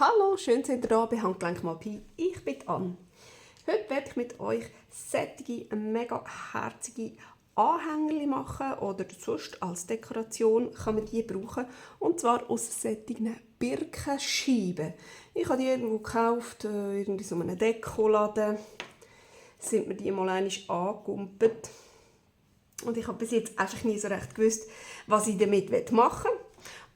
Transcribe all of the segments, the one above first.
Hallo, schön seid ihr da bei Handgelenk mal Pi. Ich bin Anne. Heute werde ich mit euch sättige, mega herzige Anhänger machen oder sonst als Dekoration kann man die brauchen. Und zwar aus sättigen Birkenscheiben. Ich habe die irgendwo gekauft, irgendwie so einem Dekoladen. Sind mir die mal einmal angekumpelt. Und ich habe bis jetzt einfach nie so recht gewusst, was ich damit machen will.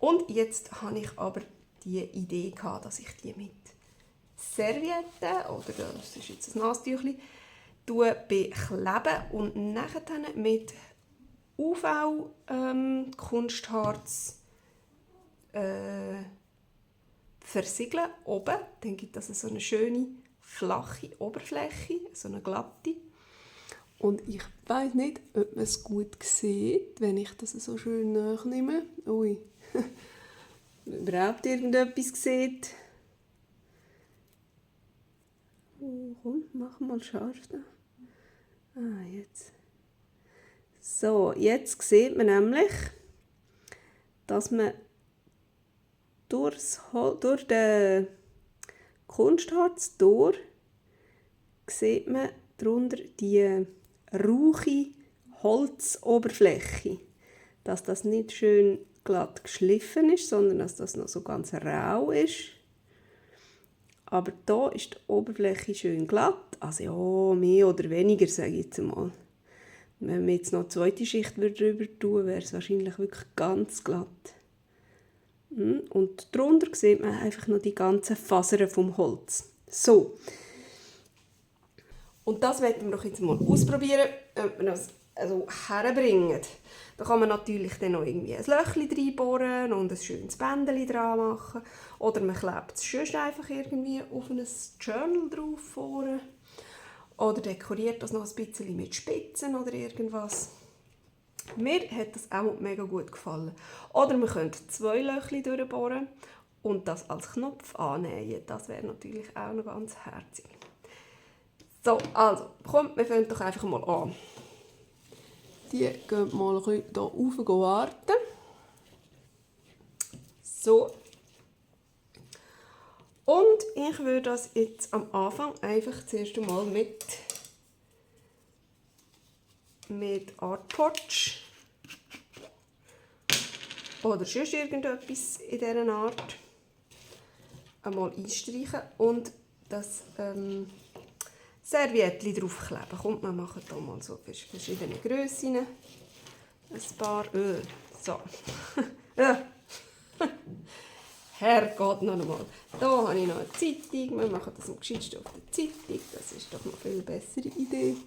Und jetzt habe ich aber die Idee gehabt, dass ich die mit Servietten oder das ist jetzt ein Nasstüchli bekleben und nachher mit UV Kunstharz versiegeln oben. Dann gibt es so eine schöne flache Oberfläche, so eine glatte. Und ich weiß nicht, ob man es gut sieht, wenn ich das so schön nachnehme. Ui. Überhaupt irgendetwas sieht. Oh, komm, mach mal scharf da. Ah, jetzt. So, jetzt sieht man nämlich, dass man durch den Kunstharz sieht man darunter die rauche Holzoberfläche. Dass das nicht schön glatt geschliffen ist, sondern dass das noch so ganz rau ist. Aber da ist die Oberfläche schön glatt. Also ja, mehr oder weniger, sage ich jetzt mal. Wenn man jetzt noch eine zweite Schicht drüber tun, wäre es wahrscheinlich wirklich ganz glatt. Und darunter sieht man einfach noch die ganzen Fasern vom Holz. So. Und das werden wir doch jetzt mal ausprobieren, ob wir das also herbringen. Da kann man natürlich dann noch irgendwie ein Löchchen reinbohren und ein schönes Bändchen dran machen. Oder man klebt es sonst einfach irgendwie auf ein Journal drauf vorne. Oder dekoriert das noch ein bisschen mit Spitzen oder irgendwas. Mir hat das auch mega gut gefallen. Oder man könnte 2 Löchchen durchbohren und das als Knopf annähen. Das wäre natürlich auch noch ganz herzig. So, also, kommt, wir fangen doch einfach mal an. Die gehen mal hier rauf warten. So. Und ich würde das jetzt am Anfang einfach zuerst einmal mit Art Porch oder sonst irgendetwas in dieser Art einmal einstreichen und das Serviettchen draufkleben. Kommt, wir machen hier mal so verschiedene Grössen. Ein paar. So. Herrgott, noch einmal. Hier habe ich noch eine Zeitung. Wir machen das am gescheitsten auf der Zeitung. Das ist doch eine viel bessere Idee.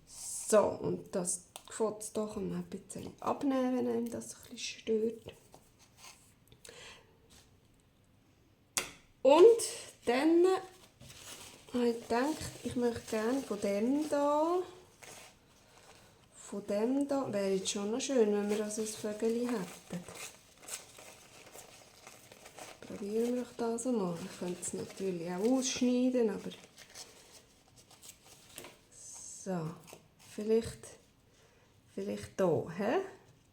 So, und das Gefotz hier kann man ein bisschen abnehmen, wenn einem das ein bisschen stört. Und dann habe ich gedacht, ich möchte gerne von dem da, wäre jetzt schon noch schön, wenn wir das als Vögel hätten. Probieren wir doch das einmal. Ich könnte es natürlich auch ausschneiden, aber so, vielleicht hier, hä?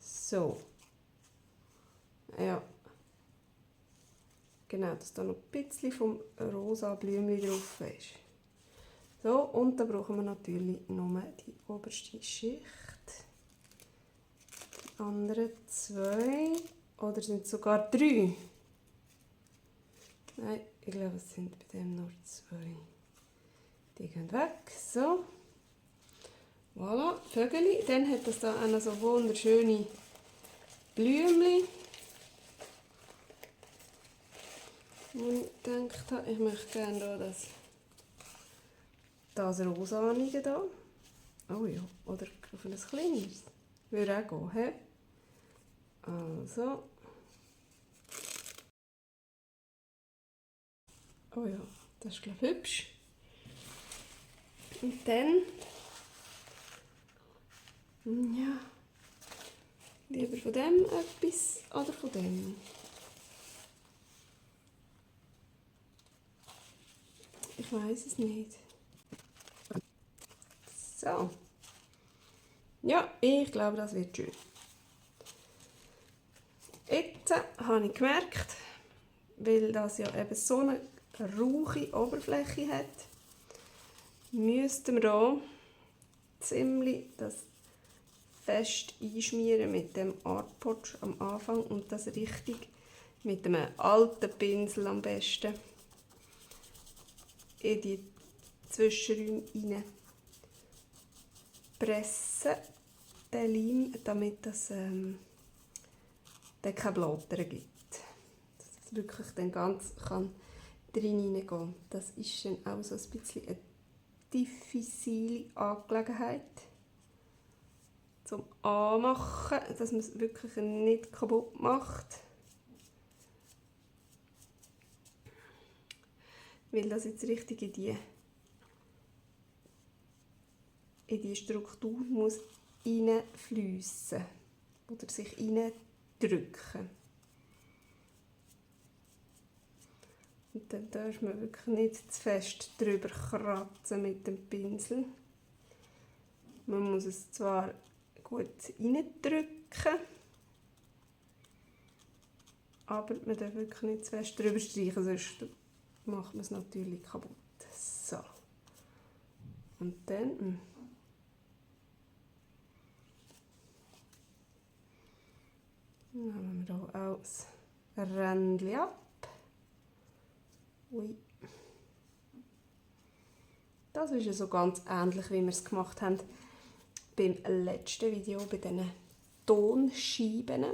So. Ja. Genau, dass da noch ein bisschen vom rosa Blümchen drauf ist. So, und dann brauchen wir natürlich nur die oberste Schicht. Die anderen 2, oder sind es sogar 3? Nein, ich glaube, es sind bei dem nur 2. Die gehen weg, so. Voilà, Vögel. Dann hat das da auch noch so wunderschöne Blümchen. Und ich gedacht habe, ich möchte gerne da das Rosanige da. Oh ja, oder auf ein kleines. Würde auch gehen, he? Also. Oh ja, das ist glaube ich hübsch. Und dann, ja, lieber von dem etwas oder von dem. Ich weiß es nicht. So. Ja, ich glaube, das wird schön. Jetzt habe ich gemerkt, weil das ja eben so eine rauche Oberfläche hat, müssten wir hier ziemlich das fest einschmieren mit dem Art Potch am Anfang und das richtig mit einem alten Pinsel am besten in die Zwischenräume rein pressen, den Leim, damit das dann keine Blattern gibt. Dass es wirklich dann ganz kann reingehen kann. Das ist dann auch so ein bisschen eine diffizile Angelegenheit zum Anmachen, dass man es wirklich nicht kaputt macht. Weil das jetzt richtig in die Struktur muss reinfliessen oder sich reindrücken. Und dann darf man wirklich nicht zu fest drüber kratzen mit dem Pinsel. Man muss es zwar gut reindrücken, aber man darf wirklich nicht zu fest drüber streichen, sonst macht man es natürlich kaputt. So. Und dann nehmen wir hier auch das Rändchen ab. Ui. Das ist ja so ganz ähnlich, wie wir es gemacht haben beim letzten Video, bei diesen Tonscheiben.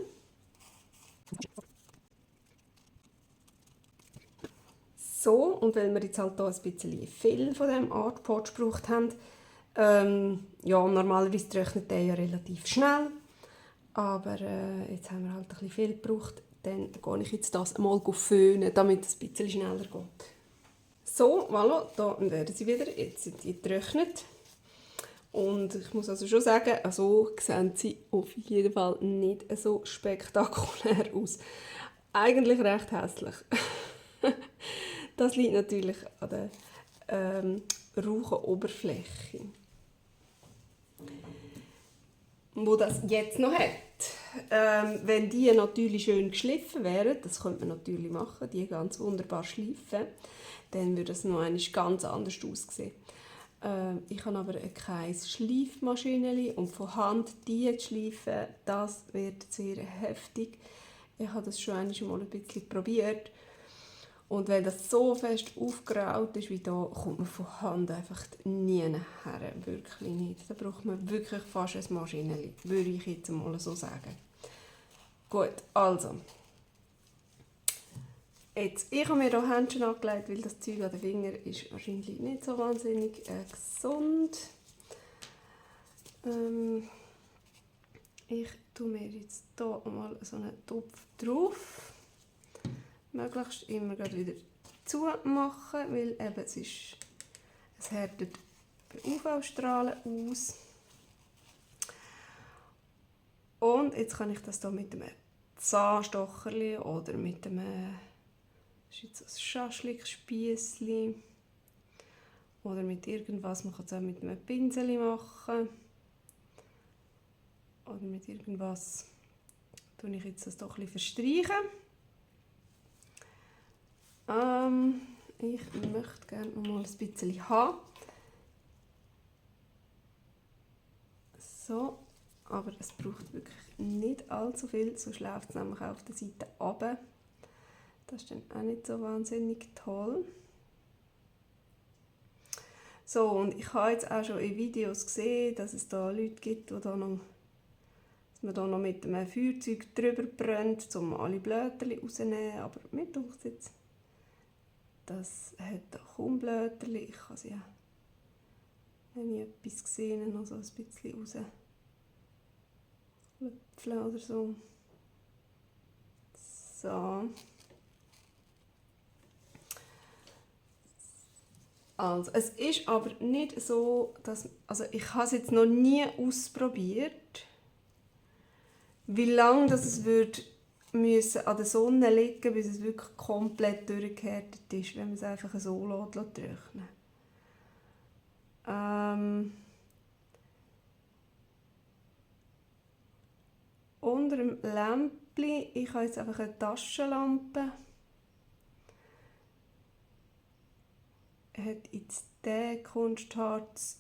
So, und weil wir jetzt halt hier ein bisschen viel von diesem Art Potch gebraucht haben, ja, normalerweise trocknet der ja relativ schnell, aber jetzt haben wir halt ein bisschen viel gebraucht, dann gehe ich jetzt das mal föhnen, damit es ein bisschen schneller geht. So, voilà, da werden sie wieder, jetzt sind die getrocknet. Und ich muss also schon sagen, also sehen sie auf jeden Fall nicht so spektakulär aus. Eigentlich recht hässlich. Das liegt natürlich an der rauchen Oberfläche, wo das jetzt noch hat. Wenn die natürlich schön geschliffen wären, das könnte man natürlich machen, die ganz wunderbar schleifen, dann würde es noch einmal ganz anders aussehen. Ich habe aber kein Schleifmaschine und von Hand die zu schleifen, das wird sehr heftig. Ich habe das schon einmal ein bisschen probiert. Und wenn das so fest aufgeraut ist wie da, kommt man von Hand einfach nie her. Wirklich nicht. Da braucht man wirklich fast ein Maschinenli, würde ich jetzt mal so sagen. Gut, also. Jetzt, ich habe mir hier Händchen angelegt, weil das Zeug an den Fingern ist wahrscheinlich nicht so wahnsinnig gesund. Ich tue mir jetzt hier mal so einen Topf drauf. Möglichst immer wieder zumachen, weil eben es härtet bei UV-Strahlen aus. Und jetzt kann ich das hier mit einem Zahnstocherli oder mit einem Schaschlik-Spiessli oder mit irgendwas, man kann es auch mit einem Pinsel machen oder mit irgendwas, tue ich jetzt das doch ein bisschen verstreichen. Ich möchte gerne noch mal ein bisschen haben. So, aber es braucht wirklich nicht allzu viel, sonst läuft es nämlich auf der Seite runter. Das ist dann auch nicht so wahnsinnig toll. So, und ich habe jetzt auch schon in Videos gesehen, dass es da Leute gibt, die da noch, dass man da noch mit einem Feuerzeug drüber brennt, um alle Blätter rauszunehmen. Aber mir denkt jetzt, das hat kaum Blätter. Ich kann sie ja, wenn ich etwas gesehen noch so ein bisschen rauslöpfeln oder so. So. Also, es ist aber nicht so, dass, also ich habe es jetzt noch nie ausprobiert, wie lange das es würde müssen an der Sonne liegen, bis es wirklich komplett durchgehärtet ist, wenn man es einfach so trocknen lässt. Unter dem Lämpchen, ich habe jetzt einfach eine Taschenlampe, hat jetzt der Kunstharz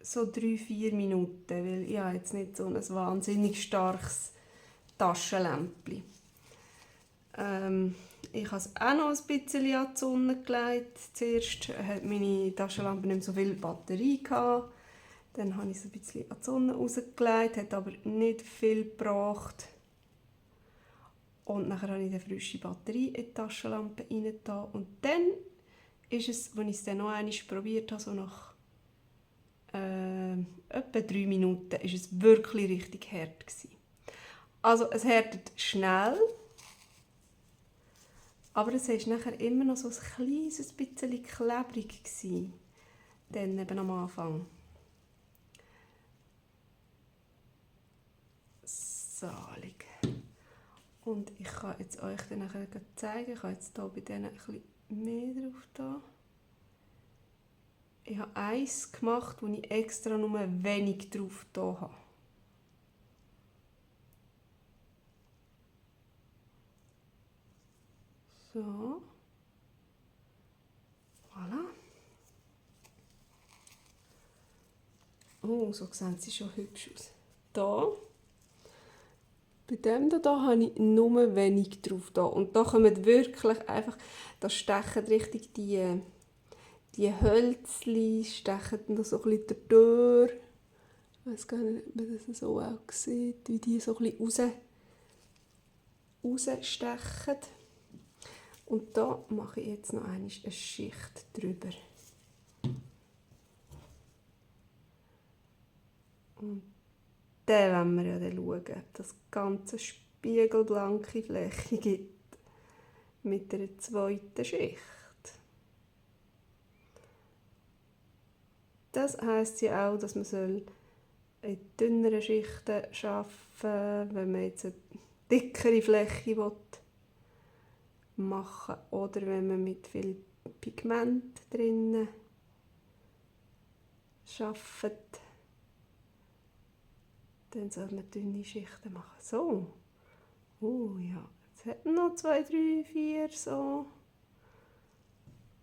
so 3-4 Minuten, weil ich habe jetzt nicht so ein wahnsinnig starkes Taschenlämpchen. Ich habe es auch noch ein bisschen an die Sonne gelegt. Zuerst hat meine Taschenlampe nicht mehr so viel Batterie gehabt. Dann habe ich es ein bisschen an die Sonne rausgelegt, hat aber nicht viel gebracht. Und dann habe ich eine frische Batterie in die Taschenlampe reingetan. Und dann ist es, als ich es dann noch einmal probiert habe, so nach etwa 3 Minuten, ist es wirklich richtig hart gewesen. Also es härtet schnell, aber es war nachher immer noch so ein kleines bisschen klebrig gewesen. Dann eben am Anfang. Salig. Und ich kann jetzt euch dann nachher zeigen, ich habe jetzt hier bei denen ein bisschen mehr drauf da. Ich habe eins gemacht, wo ich extra nur wenig drauf da habe. So. Voilà. Oh, so sehen sie schon hübsch aus. Da. Bei dem hier habe ich nur wenig drauf. Da. Und da kommen wirklich einfach, da stechen richtig die Hölzchen, stechen da so ein bisschen durch. Ich weiß gar nicht, ob man das so auch sieht, wie die so ein bisschen rausstechen. Und da mache ich jetzt noch eine Schicht drüber. Und dann wollen wir ja dann schauen, ob das ganze spiegelblanke Fläche gibt. Mit einer zweiten Schicht. Das heisst ja auch, dass man in dünneren Schichten arbeiten soll, wenn man jetzt eine dickere Fläche machen will. Oder wenn man mit viel Pigment drinnen arbeitet. Dann soll man dünne Schichten machen. So. Oh ja, jetzt hat man noch 2, 3, 4 so.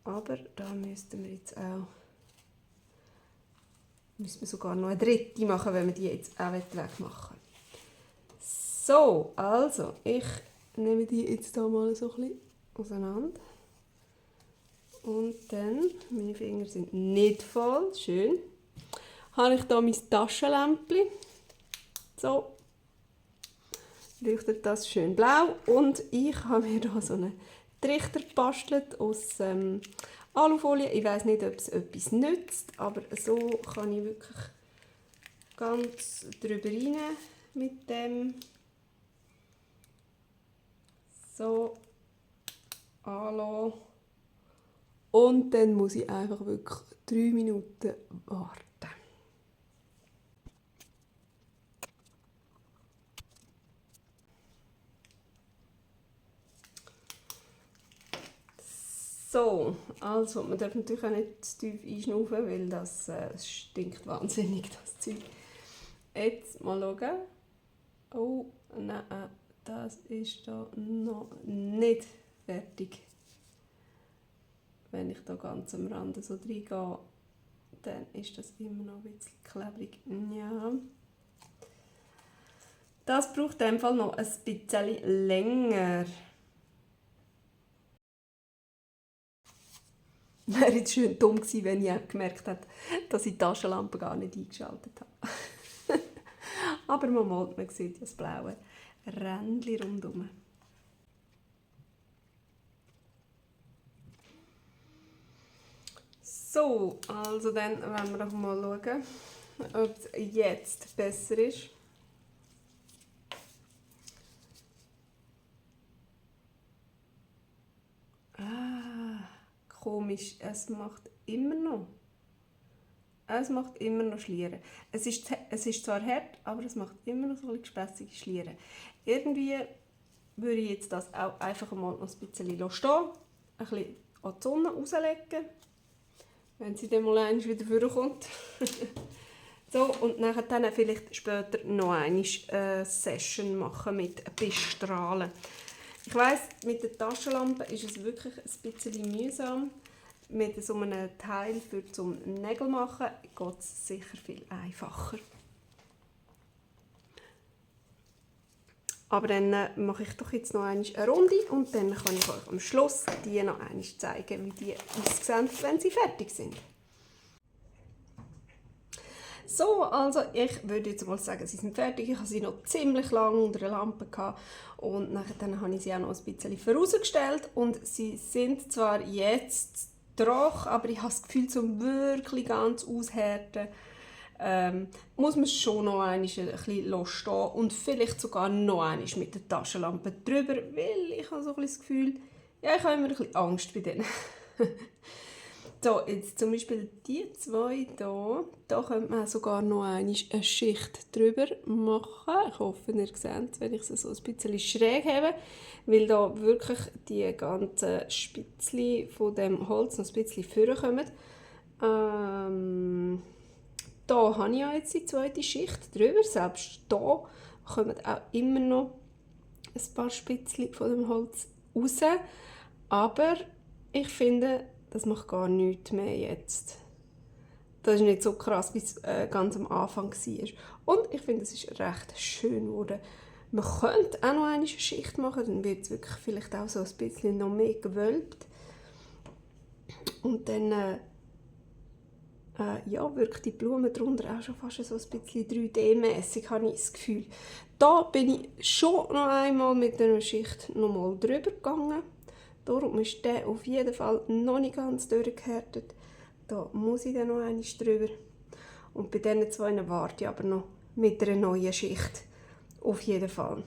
Aber da müssten wir jetzt auch sogar noch eine dritte machen, wenn wir die jetzt auch wegmachen will. So, also ich nehme die jetzt hier mal so ein bisschen auseinander. Und dann, meine Finger sind nicht voll, schön, habe ich hier mein Taschenlämpchen. So, leuchtet das schön blau. Und ich habe mir hier so einen Trichter gebastelt aus Alufolie. Ich weiss nicht, ob es etwas nützt, aber so kann ich wirklich ganz drüber rein mit dem. So anlassen. Und dann muss ich einfach wirklich 3 Minuten warten. So, also man darf natürlich auch nicht zu tief einschnaufen, weil das stinkt wahnsinnig, das Zeug. Jetzt mal schauen. Oh, nein, das ist da noch nicht fertig. Wenn ich da ganz am Rand so reingehe, dann ist das immer noch ein bisschen klebrig. Ja. Das braucht in dem Fall noch ein bisschen länger. Wäre jetzt schön dumm gewesen, wenn ich auch gemerkt hätte, dass ich die Taschenlampe gar nicht eingeschaltet habe. Aber man sieht ja das blaue Rändchen rundherum. So, also dann wollen wir doch mal schauen, ob es jetzt besser ist. Komisch, es macht immer noch Schlieren. Es ist zwar hart, aber es macht immer noch so ein gespässige Schlieren. Irgendwie würde ich jetzt das auch einfach mal noch ein bisschen stehen, ein bisschen an die Sonne rauslegen, wenn sie dann mal wieder vorkommt. So, und dann vielleicht später noch eine Session machen mit Bestrahlen. Ich weiss, mit der Taschenlampe ist es wirklich ein bisschen mühsam. mit so einem Teil für zum Nägel machen geht es sicher viel einfacher. Aber dann mache ich doch jetzt noch eine Runde und dann kann ich euch am Schluss die noch einmal zeigen, wie die aussehen, wenn sie fertig sind. So, also ich würde jetzt mal sagen, sie sind fertig. Ich habe sie noch ziemlich lange unter der Lampe gehabt und dann habe ich sie auch noch ein bisschen vorausgestellt und sie sind zwar jetzt trocken, aber ich habe das Gefühl, zum wirklich ganz aushärten muss man schon noch ein bisschen stehen und vielleicht sogar noch einmal mit der Taschenlampe drüber, weil ich habe so ein bisschen das Gefühl, ja, ich habe immer ein bisschen Angst bei denen. So, jetzt zum Beispiel die zwei hier, da könnte man sogar noch eine Schicht drüber machen. Ich hoffe, ihr seht es, wenn ich sie so ein bisschen schräg habe, weil da wirklich die ganzen Spitzchen von dem Holz noch ein bisschen vorkommen. Da habe ich ja jetzt die zweite Schicht drüber. Selbst da kommen auch immer noch ein paar Spitzchen von dem Holz raus. Aber ich finde, das macht gar nichts mehr jetzt. Das ist nicht so krass, wie es ganz am Anfang war. Und ich finde, es ist recht schön geworden. Man könnte auch noch eine Schicht machen, dann wird es wirklich vielleicht auch so ein bisschen noch mehr gewölbt. Und dann ja, wirkt die Blume darunter auch schon fast so ein bisschen 3D-mässig, habe ich das Gefühl. Da bin ich schon noch einmal mit einer Schicht nochmal drüber gegangen. Darum ist der auf jeden Fall noch nicht ganz durchgehärtet. Da muss ich dann noch einmal drüber. Und bei diesen zwei warte ich aber noch mit einer neuen Schicht. Auf jeden Fall.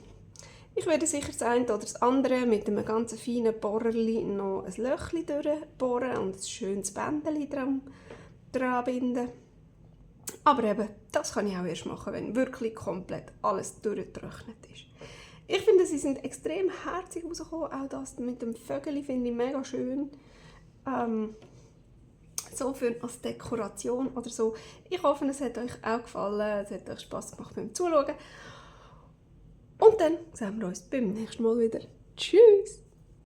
Ich werde sicher das eine oder das andere mit einem ganz feinen Bohrerli noch ein Löchchen durchbohren und ein schönes Bändchen dran binden. Aber eben, das kann ich auch erst machen, wenn wirklich komplett alles durchgetrocknet ist. Ich finde, sie sind extrem herzig rausgekommen. Auch das mit dem Vögel finde ich mega schön. So als Dekoration oder so. Ich hoffe, es hat euch auch gefallen. Es hat euch Spass gemacht beim Zuschauen. Und dann sehen wir uns beim nächsten Mal wieder. Tschüss!